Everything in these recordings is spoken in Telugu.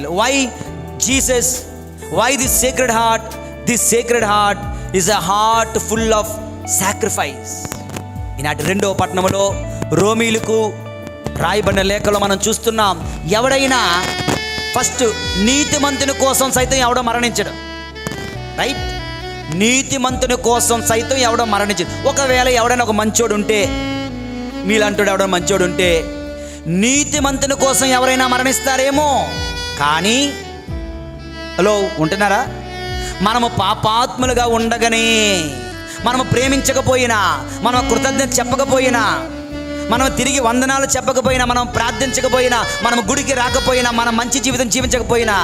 Why Jesus? Why this sacred heart? This sacred heart is a heart full of sacrifice. ఈనాటి 2వ పట్టణంలో రోమీలకు రాయబడిన లేఖలో మనం చూస్తున్నాం, ఎవడైనా ఫస్ట్ నీతిమంతుని కోసం సైతం ఎవడో మరణించడు. రైట్? నీతిమంతుని కోసం సైతం ఎవడో మరణించడు. ఒకవేళ ఎవడైనా ఒక మంచోడు ఉంటే, మీలంటోడు ఎవడో మంచోడు ఉంటే నీతిమంతుని కోసం ఎవరైనా మరణిస్తారేమో. కానీ హలో ఉంటున్నారా? మనము పాపాత్ములుగా ఉండగానే, మనము ప్రేమించకపోయినా, మనం కృతజ్ఞత చెప్పకపోయినా, మనం తిరిగి వందనాలు చెప్పకపోయినా, మనం ప్రార్థించకపోయినా, మనం గుడికి రాకపోయినా, మనం మంచి జీవితం జీవించకపోయినా,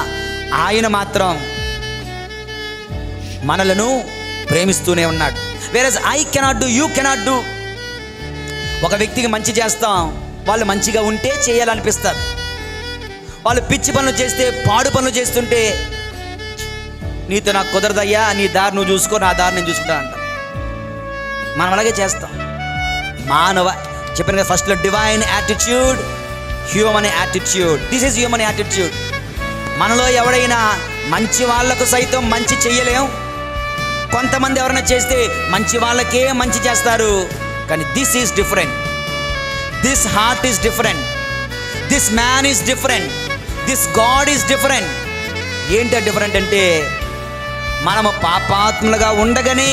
ఆయన మాత్రం మనలను ప్రేమిస్తూనే ఉన్నాడు. Whereas I cannot do, you cannot do. ఒక వ్యక్తికి మంచి చేస్తాం, వాళ్ళు మంచిగా ఉంటే చేయాలనిపిస్తారు. వాళ్ళు పిచ్చి పనులు చేస్తే, పాడు పనులు చేస్తుంటే, నీతో నాకు కుదరదయ్యా, నీ దారి నువ్వు చూసుకో, నా దారి నేను చూసుకుంటా అంట. మనం అలాగే చేస్తాం. మానవ చెప్పిన కదా ఫస్ట్లో, divine attitude, human attitude. This is human attitude. మనలో ఎవడైనా మంచి వాళ్లకు సైతం మంచి చెయ్యలేం. కొంతమంది ఎవరైనా చేస్తే మంచి వాళ్ళకే మంచి చేస్తారు. కానీ this is different. This heart is different. This man is different. This God is different. ఏంటి డిఫరెంట్ అంటే, మనము పాపాత్ములుగా ఉండగానే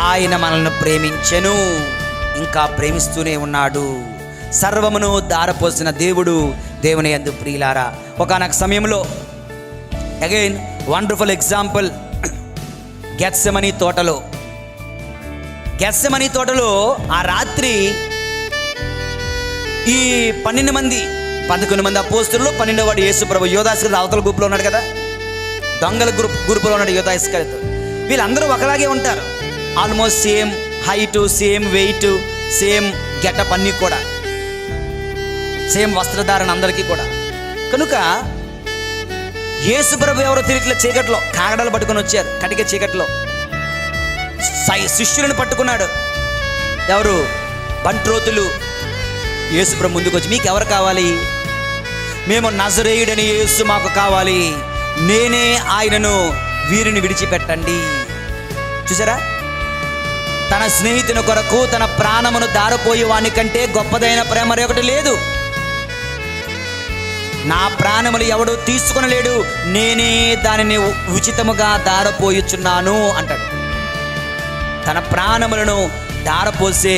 ఆయన మనల్ని ప్రేమించెను, ఇంకా ప్రేమిస్తూనే ఉన్నాడు. సర్వమును దారపోసిన దేవుడు, దేవుని యందు ప్రియులారా. ఒకానొక సమయంలో అగైన్ వండర్ఫుల్ ఎగ్జాంపుల్, గెత్సెమనీ తోటలో ఆ రాత్రి ఈ 11 మంది అపోస్తలులు, 12వ వాడు యేసు ప్రభు, యోధాస్కరిత అవతల గ్రూప్లో ఉన్నాడు కదా, దొంగల గ్రూప్లో ఉన్నాడు యోధాస్కరిత. వీళ్ళందరూ ఒకలాగే ఉంటారు. Almost same height, same wait, same getup, అన్నీ కూడా సేమ్ వస్త్రధారణ అందరికీ కూడా. కనుక యేసు ప్రభు ఎవరో తిరిగిట్ల చీకట్లో కాగడాలు పట్టుకొని వచ్చారు. కటిక చీకట్లో శిష్యులను పట్టుకున్నాడు. ఎవరు? బంట్రోతులు. యేసు ప్రభు ముందుకు వచ్చి, మీకు ఎవరు కావాలి? మేము నజరేయుడని యేసు మాకు కావాలి, నేనే ఆయనను, వీరిని విడిచిపెట్టండి. చూసారా? తన స్నేహితుని కొరకు తన ప్రాణమును దారపోయి వాని కంటే గొప్పదైన ప్రేమ మరొకటి లేదు. నా ప్రాణములు ఎవడు తీసుకొనలేడు, నేనే దానిని ఉచితముగా దారపోయుచున్నాను అంటాడు. తన ప్రాణములను దారపోసే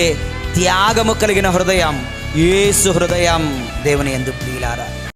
త్యాగము కలిగిన హృదయం యేసు హృదయం. దేవుని యందు ప్రియులారా,